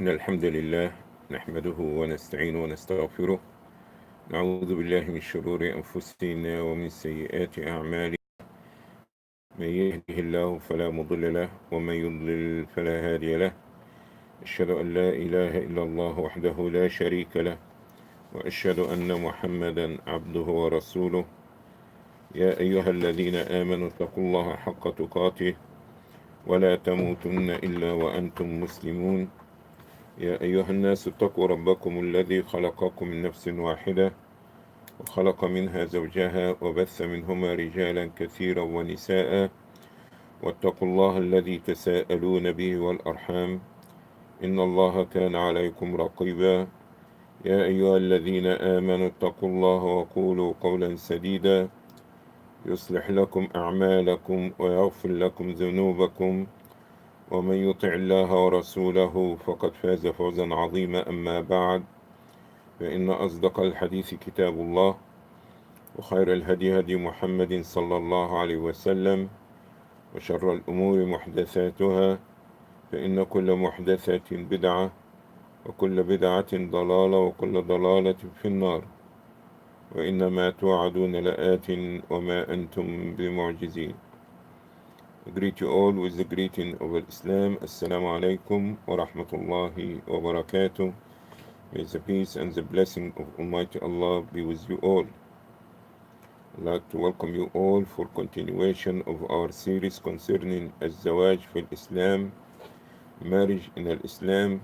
إن الحمد لله نحمده ونستعينه ونستغفره. نعوذ بالله من شرور أنفسنا ومن سيئات أعمالنا. من يهده الله فلا مضل له ومن يضلل فلا هادي له. أشهد أن لا إله إلا الله وحده لا شريك له، وأشهد أن محمدا عبده ورسوله. يا أيها الذين آمنوا اتقوا الله حق تقاته ولا تموتن إلا وأنتم مسلمون. يا أيها الناس اتقوا ربكم الذي خلقكم من نفس واحدة وخلق منها زوجها وبث منهما رجالا كثيرا ونساء، واتقوا الله الذي تساءلون به والأرحام إن الله كان عليكم رقيبا. يا أيها الذين آمنوا اتقوا الله وقولوا قولا سديدا يصلح لكم أعمالكم ويغفر لكم ذنوبكم، ومن يطع الله ورسوله فقد فاز فوزا عظيما. أما بعد، فإن أصدق الحديث كتاب الله، وخير الهدي هدي محمد صلى الله عليه وسلم، وشر الأمور محدثاتها، فإن كل محدثة بدعة، وكل بدعة ضلالة، وكل ضلالة في النار. وإنما توعدون لآت وما أنتم بمعجزين. I greet you all with the greeting of Islam. Assalamu alaikum wa rahmatullahi wa barakatuh. May the peace and the blessing of Almighty Allah be with you all. I'd like to welcome you all for continuation of our series concerning AzzwaaJ fil Islam, marriage in Islam,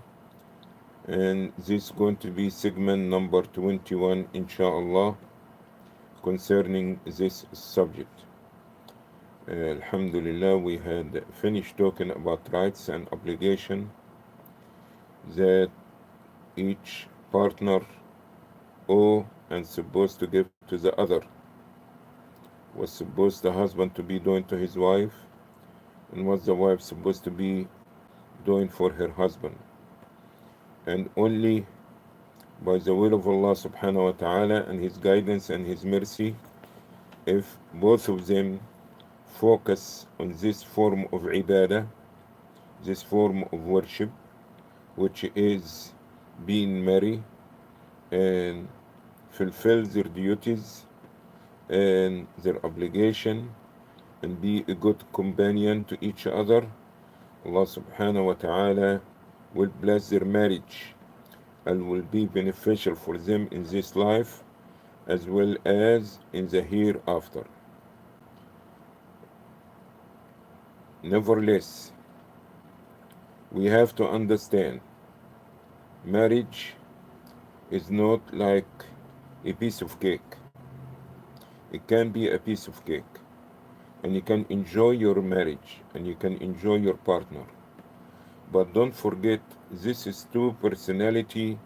and this is going to be segment number 21 inshallah concerning this subject. Alhamdulillah, we had finished talking about rights and obligation that each partner owe and supposed to give to the other. Was supposed the husband to be doing to his wife, and was the wife supposed to be doing for her husband. And only by the will of Allah subhanahu wa ta'ala and his guidance and his mercy, if both of them focus on this form of ibadah, this form of worship, which is being married, and fulfill their duties and their obligation and be a good companion to each other, Allah subhanahu wa ta'ala will bless their marriage and will be beneficial for them in this life as well as in the hereafter. Nevertheless, we have to understand marriage is not like a piece of cake. It can be a piece of cake, and you can enjoy your marriage and you can enjoy your partner. But don't forget, this is two personality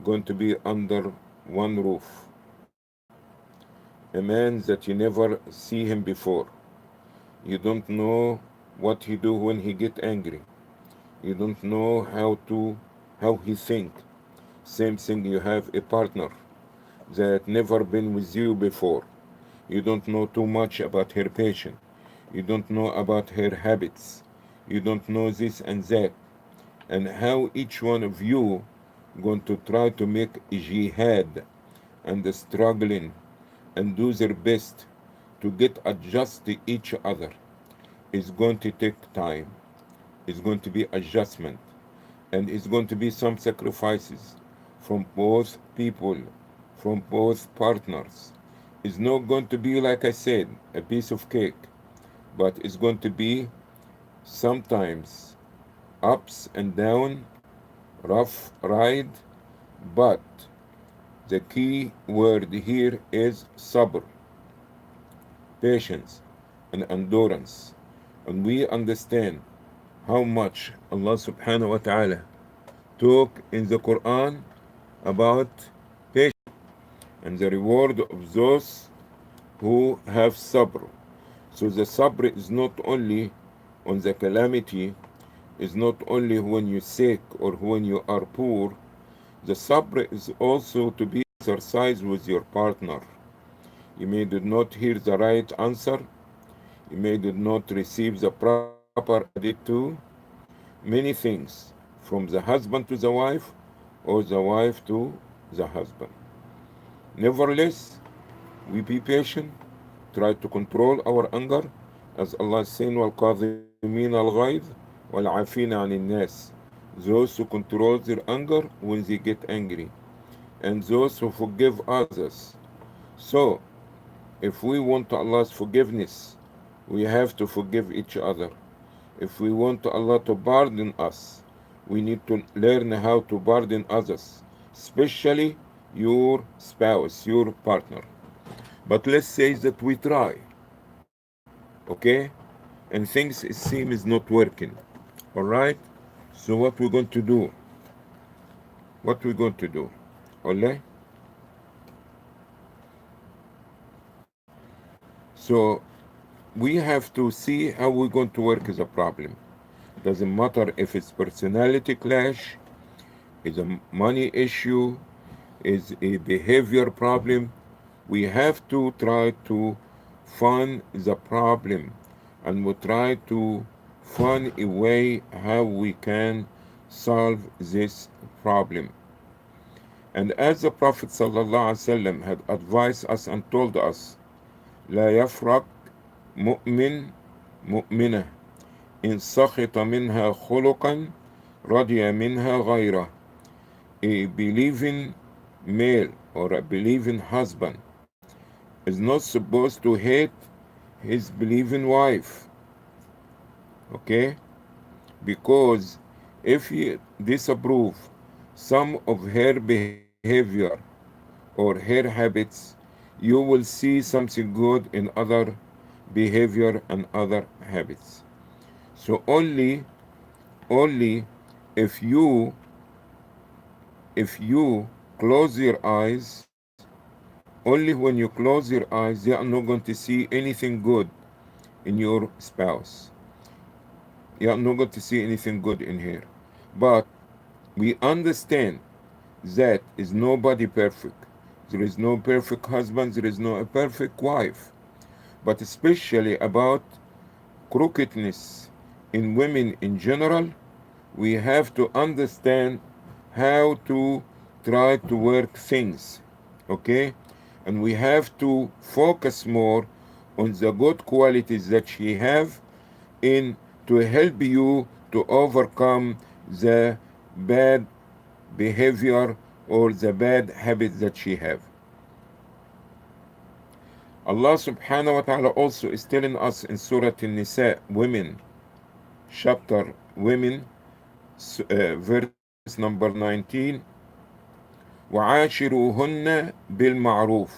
going to be under one roof. A man that you never see him before. You don't know what he do when he get angry. You don't know how he think. Same thing, you have a partner that never been with you before. You don't know too much about her patient. You don't know about her habits. You don't know this and that. And how each one of you going to try to make a jihad and struggling and do their best to get adjust to each other is going to take time. It's going to be adjustment, and it's going to be some sacrifices from both people, from both partners. It's not going to be, like I said, a piece of cake, but it's going to be sometimes ups and down, rough ride, but the key word here is sabr, patience and endurance. And we understand how much Allah subhanahu wa ta'ala talk in the Quran about patience and the reward of those who have sabr. So the sabr is not only on the calamity, is not only when you're sick or when you are poor. The sabr is also to be exercised with your partner. You may did not hear the right answer. You may did not receive the proper added to many things from the husband to the wife or the wife to the husband. Nevertheless, we be patient, try to control our anger, as Allah is saying, وَالْقَاظِمِينَ الْغَيْظِ وَالْعَافِينَ عَنِ النَّاسِ. Those who control their anger when they get angry, and those who forgive others. So, if we want Allah's forgiveness, we have to forgive each other. If we want Allah to pardon us, we need to learn how to pardon others, especially your spouse, your partner. But let's say that we try, okay? And things it seems is not working. Alright? So what we're going to do? What we're going to do? Alright? So we have to see how we're going to work as a problem. Doesn't matter if it's personality clash, is a money issue, is a behavior problem. We have to try to find the problem, and we try to find a way how we can solve this problem. And as the Prophet ﷺ had advised us and told us, لا يفرق مؤمن مؤمنة إن سخط منها خلقا رضي منها غيره. A believing male or a believing husband is not supposed to hate his believing wife, okay? Because if he disapprove some of her behavior or her habits, you will see something good in other behavior and other habits. So only if you close your eyes, only when you close your eyes, you are not going to see anything good in your spouse. You are not going to see anything good in here. But we understand that is nobody perfect. There is no perfect husband, there is no perfect wife. But especially about crookedness in women in general, we have to understand how to try to work things, okay? And we have to focus more on the good qualities that she have in to help you to overcome the bad behavior or the bad habits that she have. Allah subhanahu wa ta'ala also is telling us in Surah An-Nisa, women, chapter women, verse number 19, وَعَاشِرُوهُنَّ بِالْمَعْرُوفِ.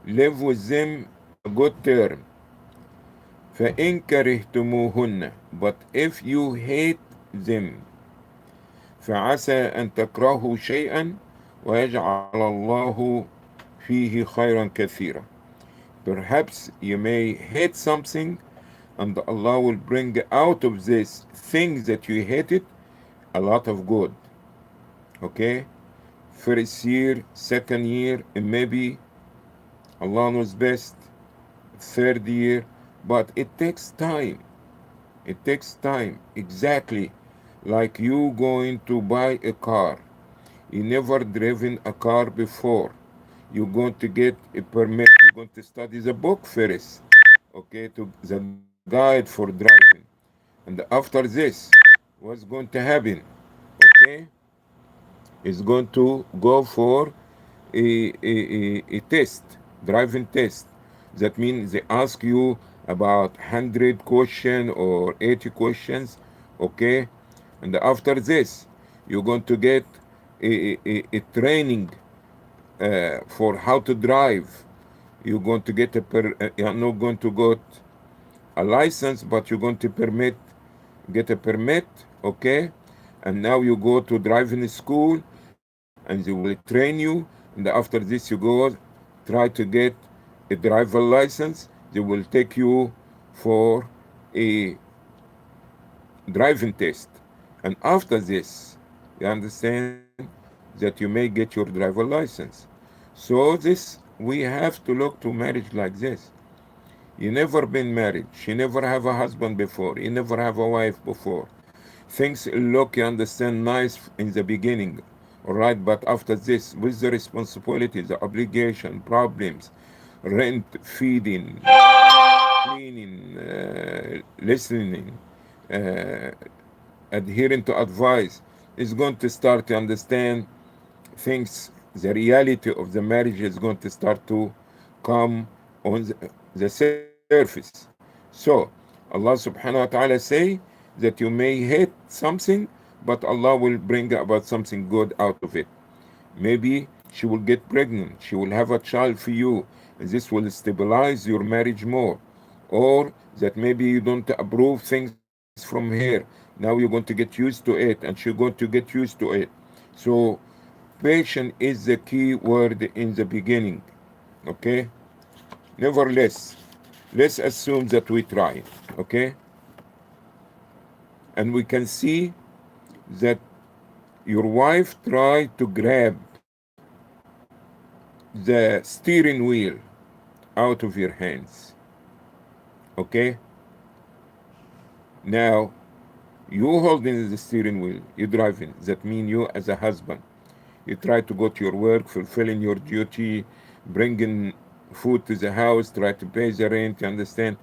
Live with them a good term. فَإِن كَرِهْتُمُوهُنَّ. But if you hate them, فَعَسَى أَن تَكْرَهُوا شَيْئًا وَيَجْعَلَ اللَّهُ فِيهِ خَيْرًا كَثِيرًا. Perhaps you may hate something, and Allah will bring out of this things that you hated a lot of good. Okay? First year, second year, and maybe Allah knows best, third year, but it takes time. It takes time. Exactly like you going to buy a car. You never driven a car before. You're going to get a permit. You're going to study the book first, okay, to the guide for driving. And after this, what's going to happen? Okay, is going to go for a test, driving test. That means they ask you about 100 questions or 80 questions, okay? And after this, you're going to get a training for how to drive. You're going to get you're not going to get a license, but you're going to get a permit, okay? And now you go to driving school, and they will train you. And after this, you go try to get a driver license. They will take you for a driving test. And after this, you understand that you may get your driver license. So this, we have to look to marriage like this. You never been married. She never have a husband before. You never have a wife before. Things look, you understand, nice in the beginning, all right, but after this, with the responsibility, the obligation, problems, rent, feeding, cleaning, listening, uh, adhering to advice, is going to start to understand things. The reality of the marriage is going to start to come on the surface. So Allah subhanahu wa ta'ala say that you may hate something, but Allah will bring about something good out of it. Maybe she will get pregnant, she will have a child for you, and this will stabilize your marriage more. Or that maybe you don't approve things from here. Now you're going to get used to it, and she's going to get used to it. So patience is the key word in the beginning. Okay? Nevertheless, let's assume that we try. Okay? And we can see that your wife tried to grab the steering wheel out of your hands. Okay? Now, you holding the steering wheel, you driving. That means you as a husband, you try to go to your work, fulfilling your duty, bringing food to the house, try to pay the rent, you understand?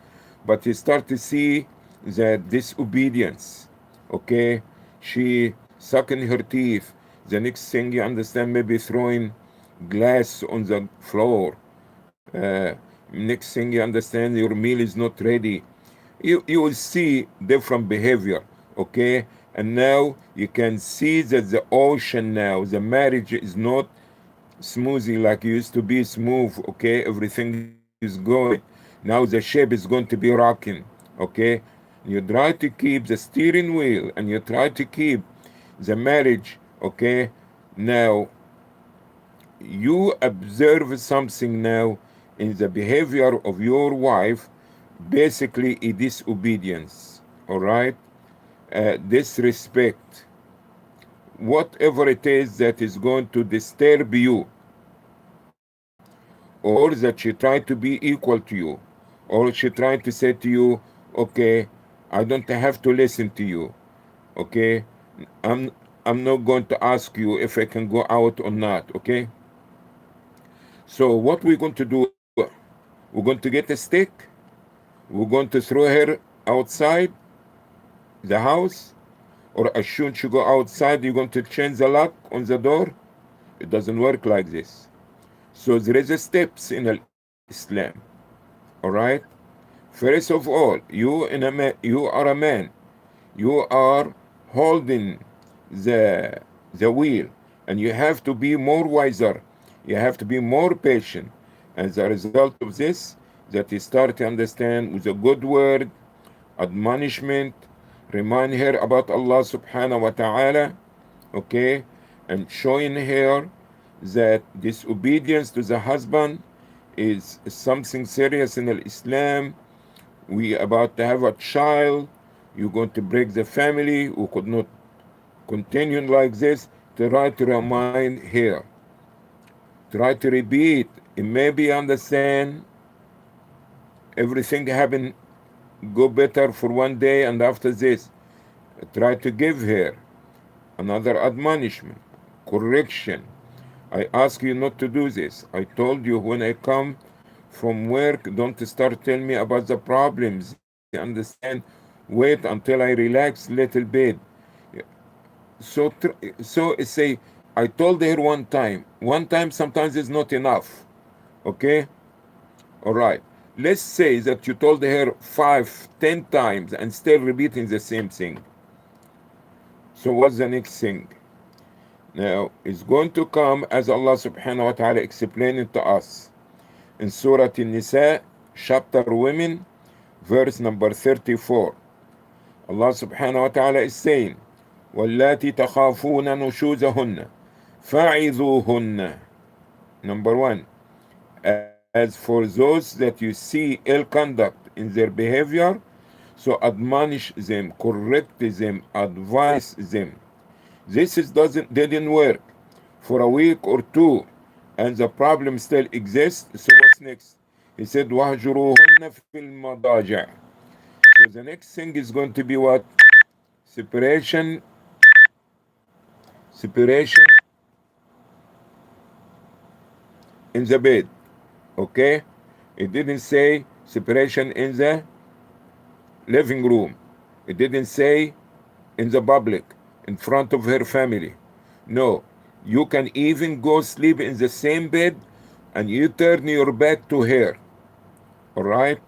But you start to see the disobedience. Okay? She sucking her teeth. The next thing you understand, maybe throwing glass on the floor. Next thing you understand, your meal is not ready. You will see different behavior. Okay? And now you can see that the ocean now, the marriage is not smoothly like it used to be smooth. Okay? Everything is going. Now the ship is going to be rocking. Okay? You try to keep the steering wheel and you try to keep the marriage. Okay? Now you observe something now in the behavior of your wife, basically a disobedience, all right, disrespect, whatever it is that is going to disturb you, or that she tried to be equal to you, or she tried to say to you, okay, I don't have to listen to you. Okay, i'm I'm not going to ask you if I can go out or not. Okay, so what we're going to do, we're going to get a stick, we're going to throw her outside the house, or as soon as you go outside, you're going to change the lock on the door. It doesn't work like this. So there is a steps in Islam. All right. First of all, you are a man. You are holding the the wheel, and you have to be more wiser. You have to be more patient. As a result of this, that you start to understand with a good word, admonishment, remind her about Allah subhanahu wa ta'ala, okay, and showing her that disobedience to the husband is something serious in Islam. We about to have a child, you're going to break the family, we could not continue like this. Try to remind her, try to repeat, and maybe understand everything happen, go better for one day, and after this try to give her another admonishment, correction. I ask you not to do this. I told you when I come from work, don't start telling me about the problems. You understand? Wait until I relax a little bit. So say, I told her one time. One time sometimes is not enough. Okay? All right. Let's say that you told her 5, 10 times and still repeating the same thing. So what's the next thing? Now, it's going to come as Allah subhanahu wa ta'ala explaining to us in Surah An-Nisa, chapter Women, verse number 34. Allah subhanahu wa ta'ala is saying, وَاللَّاتِ تَخَافُونَ نُشُوزَهُنَّ فَعِذُوهُنَّ. Number one, as for those that you see ill conduct in their behavior, so admonish them, correct them, advise them. This didn't work for a week or two, and the problem still exists. So what's next? He said, وَهْجُرُوهُنَّ فِي الْمَضَاجِعِ. So the next thing is going to be what? separation in the bed. Okay, it didn't say separation in the living room. It didn't say in the public, in front of her family. No, you can even go sleep in the same bed and you turn your back to her. All right?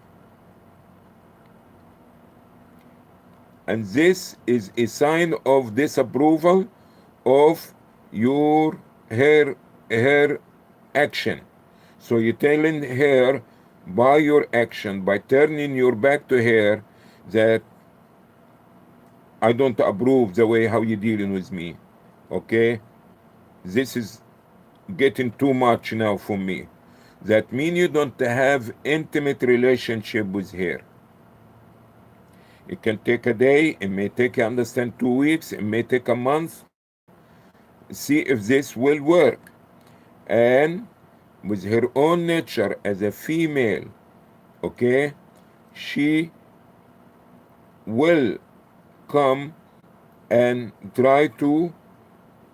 And this is a sign of disapproval of your her action. So you're telling her by your action, by turning your back to her, that I don't approve the way how you're dealing with me. Okay? This is getting too much now for me. That means you don't have intimate relationship with her. It can take a day, it may take, you understand, 2 weeks, it may take a month. See if this will work. And with her own nature as a female, okay, she will come and try to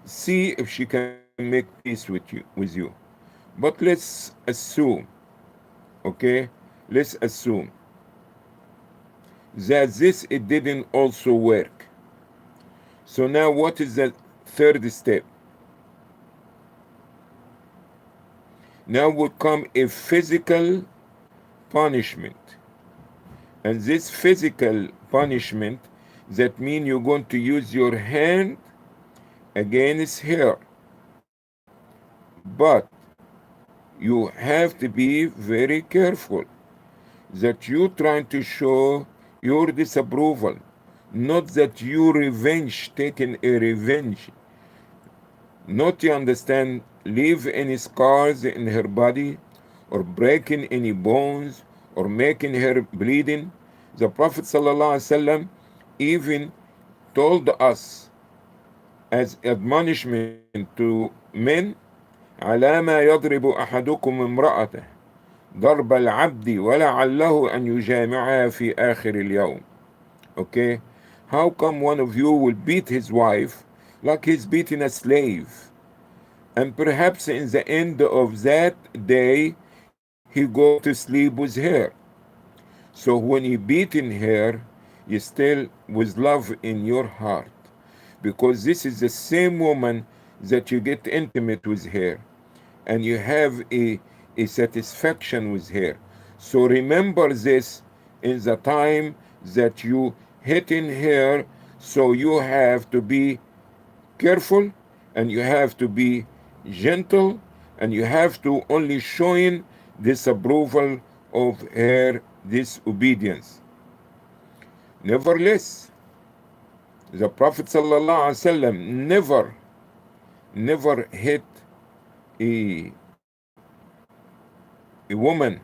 see if she can make peace with you. But let's assume, okay, let's assume that this it didn't also work. So now what is the third step? Now would come a physical punishment. And this physical punishment, that means you're going to use your hand against her. But you have to be very careful that you're trying to show your disapproval, not that you taking a revenge, not to understand, leave any scars in her body or breaking any bones or making her bleeding. The Prophet ﷺ even told us as admonishment to men, على ما يضرب أحدكم امرأته ضرب العبد ولعله أن يجامعها في آخر اليوم. Okay, how come one of you will beat his wife like he's beating a slave, and perhaps in the end of that day he go to sleep with her? So when you beating her, you still with love in your heart, because this is the same woman that you get intimate with her and you have a satisfaction with her. So remember this in the time that you hitting her. So you have to be careful and you have to be gentle and you have to only showing disapproval of her disobedience. Nevertheless, the Prophet ﷺ never hit a woman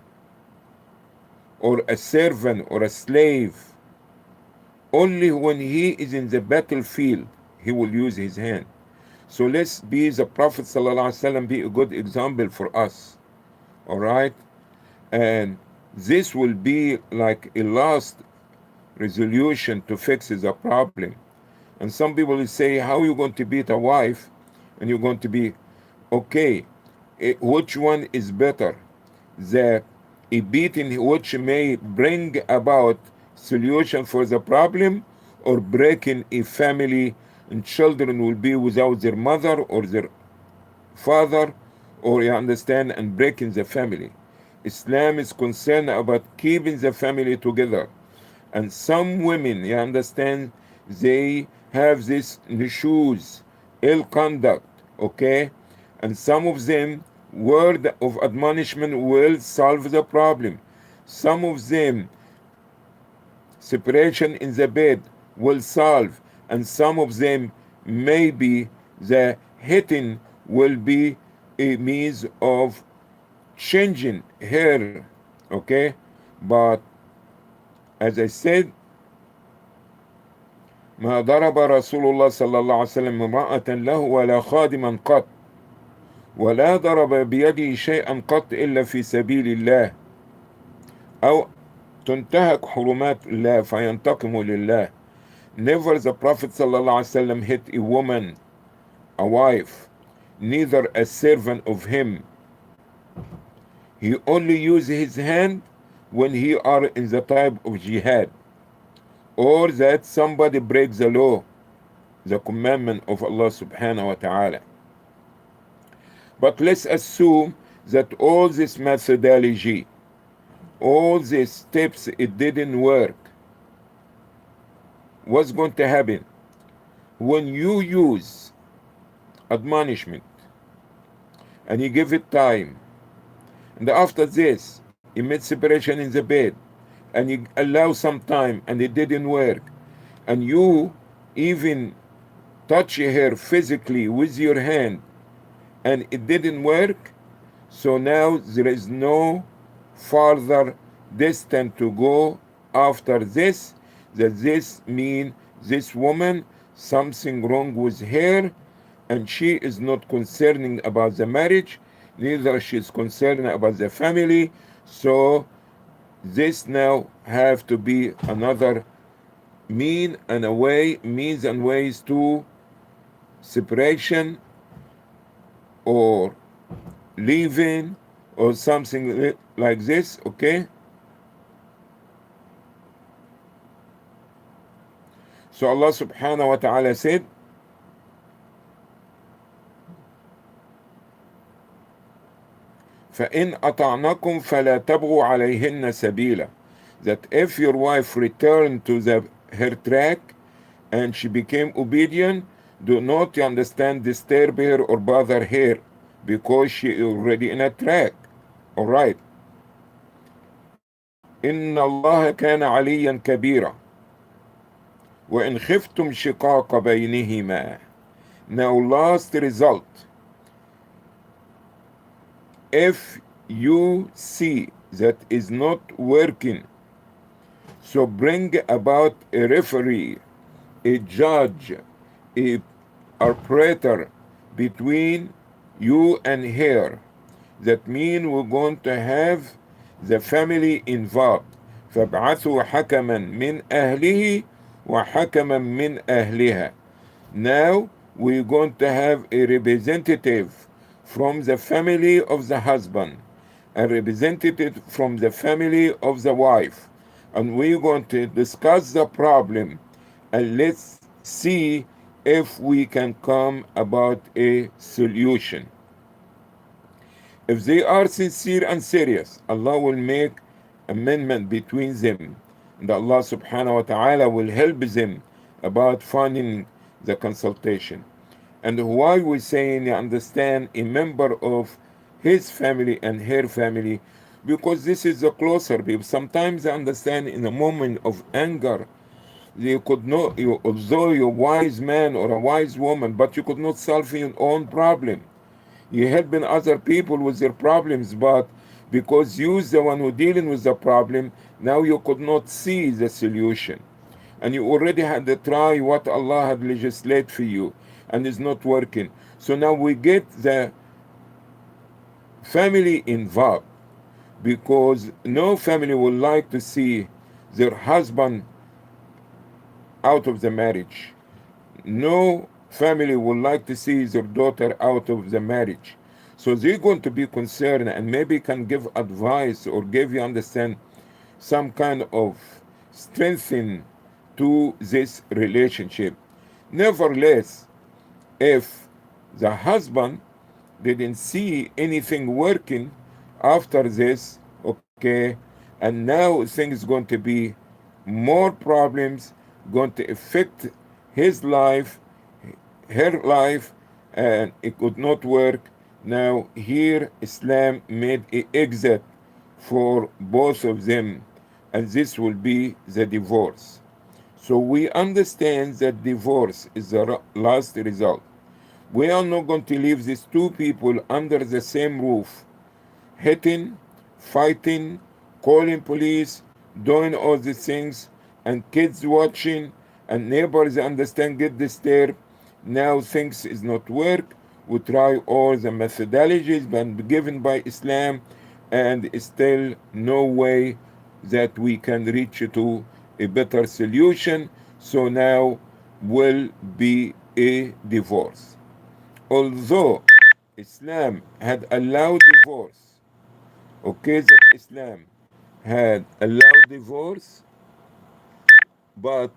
or a servant or a slave. Only when he is in the battlefield he will use his hand. So let's be the Prophet ﷺ, be a good example for us. All right, and this will be like a last resolution to fix the problem. And some people will say, how are you going to beat a wife and you're going to be okay? Which one is better? The a beating which may bring about solution for the problem, or breaking a family and children will be without their mother or their father, or you understand, and breaking the family. Islam is concerned about keeping the family together. And some women, you understand, they have this nushuz, ill conduct, okay? And some of them, word of admonishment will solve the problem. Some of them, separation in the bed will solve. And some of them, maybe the hitting will be a means of changing her, okay? But as I said, ما ضرب رسول الله صلى الله عليه وسلم امرأة له ولا خادما قط ولا ضرب بيده شيئا قط إلا في سبيل الله أو تنتهك حرمات الله فينتقم لله. Never the Prophet ﷺ hit a woman, a wife, neither a servant of him. He only used his hand when he are in the type of jihad, or that somebody breaks the law, the commandment of Allah subhanahu wa ta'ala. But let's assume that all this methodology, all these steps, it didn't work. What's going to happen? When you use admonishment and you give it time, and after this you made separation in the bed and you allow some time and it didn't work, and you even touch her physically with your hand and it didn't work, so now there is no further distance to go after this, that this means this woman, something wrong with her, and she is not concerning about the marriage, neither she is concerned about the family. So this now have to be another means and ways to separation or leaving or something like this, okay? So Allah subhanahu wa ta'ala said, فَإِنْ أَطَعْنَكُمْ فَلَا تَبْغُوا عَلَيْهِنَّ سَبِيلًا, that if your wife returned to her track and she became obedient, do not, you understand, disturb her or bother her, because she is already in a track. All right. إِنَّ اللَّهَ كَانَ عَلِيًّا كَبِيرًا وَإِنْ خِفْتُمْ شِقَاقَ بَيْنِهِمَا. Now last result, if you see that is not working, so bring about a referee, a judge, a arbitrator between you and her. That means we're going to have the family involved. فَابْعَثُوا حَكَمًا مِنْ أَهْلِهِ وَحَكَمًا مِنْ أَهْلِهَا. Now we're going to have a representative from the family of the husband, a representative from the family of the wife, and we're going to discuss the problem, and let's see if we can come about a solution. If they are sincere and serious, Allah will make amendment between them, and Allah subhanahu wa ta'ala will help them about finding the consultation. And why we're saying, you understand, a member of his family and her family, because this is the closer people. Sometimes I understand in a moment of anger, you could not, although you're a wise man or a wise woman, but you could not solve your own problem. You're helping other people with their problems, but because you're the one who dealing with the problem, now you could not see the solution. And you already had to try what Allah had legislated for you, and it's not working. So now we get the family involved, because no family would like to see their husband out of the marriage. No family would like to see their daughter out of the marriage. So they're going to be concerned and maybe can give advice or give you understand some kind of strengthening to this relationship. Nevertheless, if the husband didn't see anything working after this, okay, and now things going to be more problems, going to affect his life, her life, and it could not work. Now here Islam made an exit for both of them, and this will be the divorce. So we understand that divorce is the last result. We are not going to leave these two people under the same roof, hitting, fighting, calling police, doing all these things, and kids watching, and neighbors understand, get disturbed. Now things is not work. We try all the methodologies given by Islam, and still no way that we can reach to a better solution. So now will be a divorce. Although Islam had allowed divorce, okay, that Islam had allowed divorce, but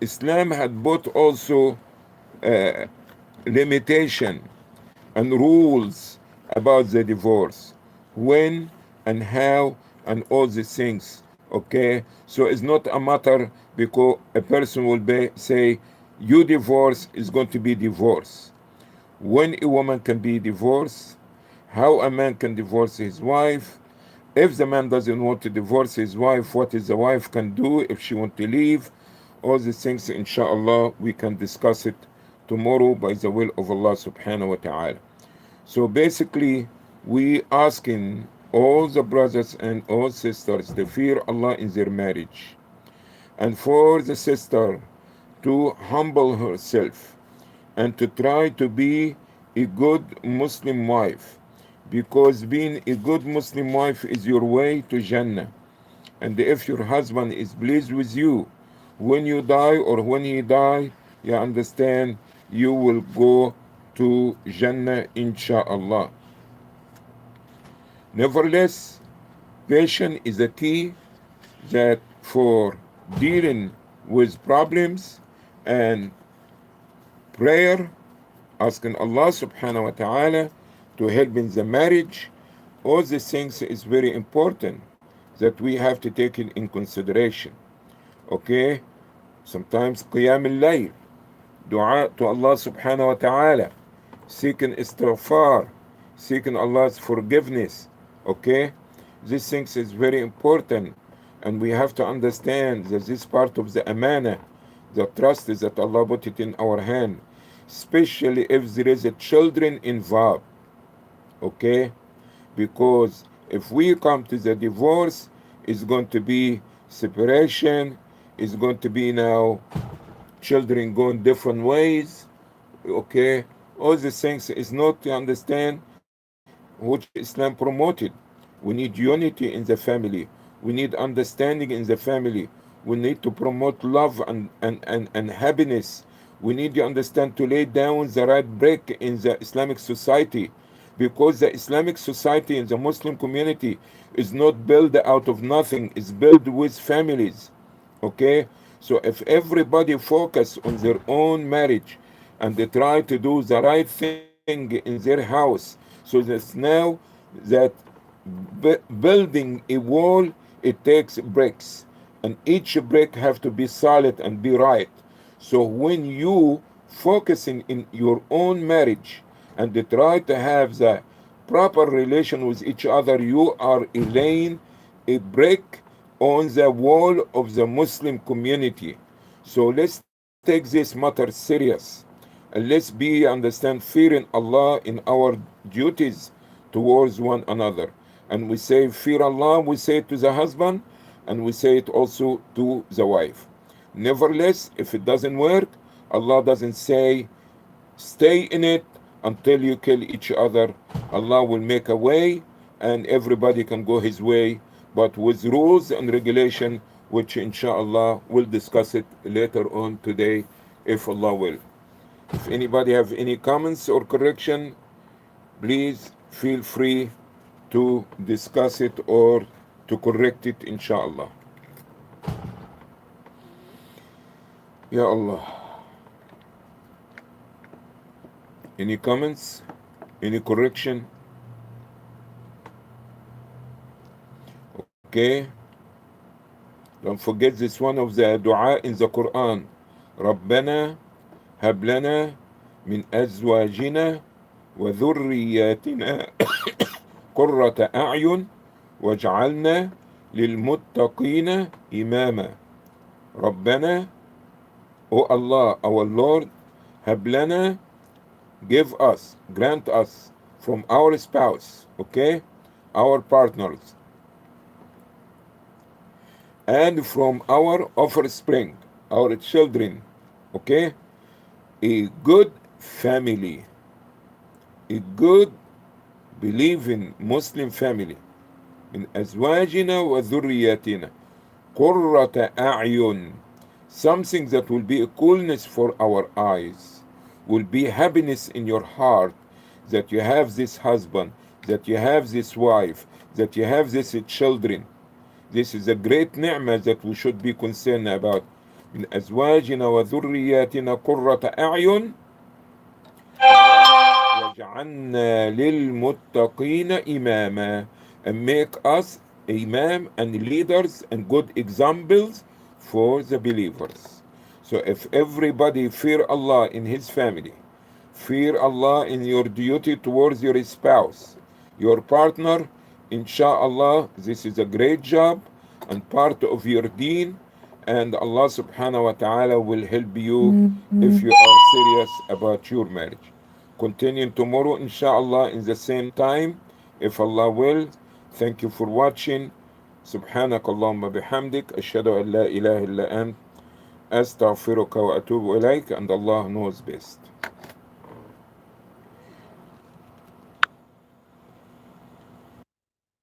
Islam had put also limitation and rules about the divorce, when and how and all these things. Okay, so it's not a matter because a person will say you divorce is going to be divorce. When a woman can be divorced, how a man can divorce his wife. If the man doesn't want to divorce his wife, what is the wife can do if she want to leave. All these things, inshallah, we can discuss it tomorrow by the will of Allah subhanahu wa ta'ala. So basically, we asking all the brothers and all sisters to fear Allah in their marriage, and for the sister to humble herself and to try to be a good Muslim wife, because being a good Muslim wife is your way to Jannah. And if your husband is pleased with you, when you die or when he die, you understand, you will go to Jannah, inshallah. Nevertheless, patience is a key that for dealing with problems, and prayer, asking Allah subhanahu wa ta'ala to help in the marriage. All these things is very important that we have to take it in consideration. Okay, sometimes qiyam al-layl, dua to Allah subhanahu wa ta'ala, seeking istighfar, seeking Allah's forgiveness. Okay, these things is very important, and we have to understand that this part of the amana, the trust is that Allah put it in our hand, especially if there is a children involved. Okay, because if we come to the divorce, it's going to be separation, it's going to be now children going different ways. Okay, all these things is not to understand which Islam promoted. We need unity in the family, we need understanding in the family, we need to promote love and happiness. We need to understand to lay down the right brick in the Islamic society, because the Islamic society in the Muslim community is not built out of nothing, it's built with families. Okay, so if everybody focus on their own marriage and they try to do the right thing in their house, so that's now that building a wall, it takes bricks, and each brick have to be solid and be right. So when you focusing in your own marriage and they try to have the proper relation with each other, you are laying a brick on the wall of the Muslim community. So let's take this matter serious, and let's be understand fearing Allah in our duties towards one another. And we say fear Allah, we say it to the husband, and we say it also to the wife. Nevertheless, if it doesn't work, Allah doesn't say stay in it until you kill each other. Allah will make a way and everybody can go his way, but with rules and regulation, which inshallah we'll discuss it later on today, if Allah will. If anybody have any comments or correction, please feel free to discuss it or to correct it, inshallah. Ya Allah. Any comments? Any correction? Okay. Don't forget this one of the dua in the Quran. ربنا هب لنا من أزواجنا وذرياتنا قرة أعين واجعلنا للمتقين إماما. ربنا, O Allah, our Lord, هب لنا, give us, grant us from our spouse, okay, our partners, and from our offspring, our children, okay, a good family, a good believing Muslim family. من أزواجنا وذرياتنا قرة أعين, something that will be a coolness for our eyes, will be happiness in your heart, that you have this husband, that you have this wife, that you have these children. This is a great ni'mah that we should be concerned about. من أزواجنا وذرياتنا قرة أعين وجعلنا للمتقين إماما, and make us imam and leaders and good examples for the believers. So if everybody fear Allah in his family, fear Allah in your duty towards your spouse, your partner, inshallah, this is a great job and part of your deen, and Allah subhanahu wa ta'ala will help you if you are serious about your marriage. Continuing tomorrow, inshallah, in the same time, if Allah will. Thank you for watching. سبحانك اللهم بحمدك أشهد أن لا إله إلا أنت أستغفرك وأتوب إليك, and Allah knows best.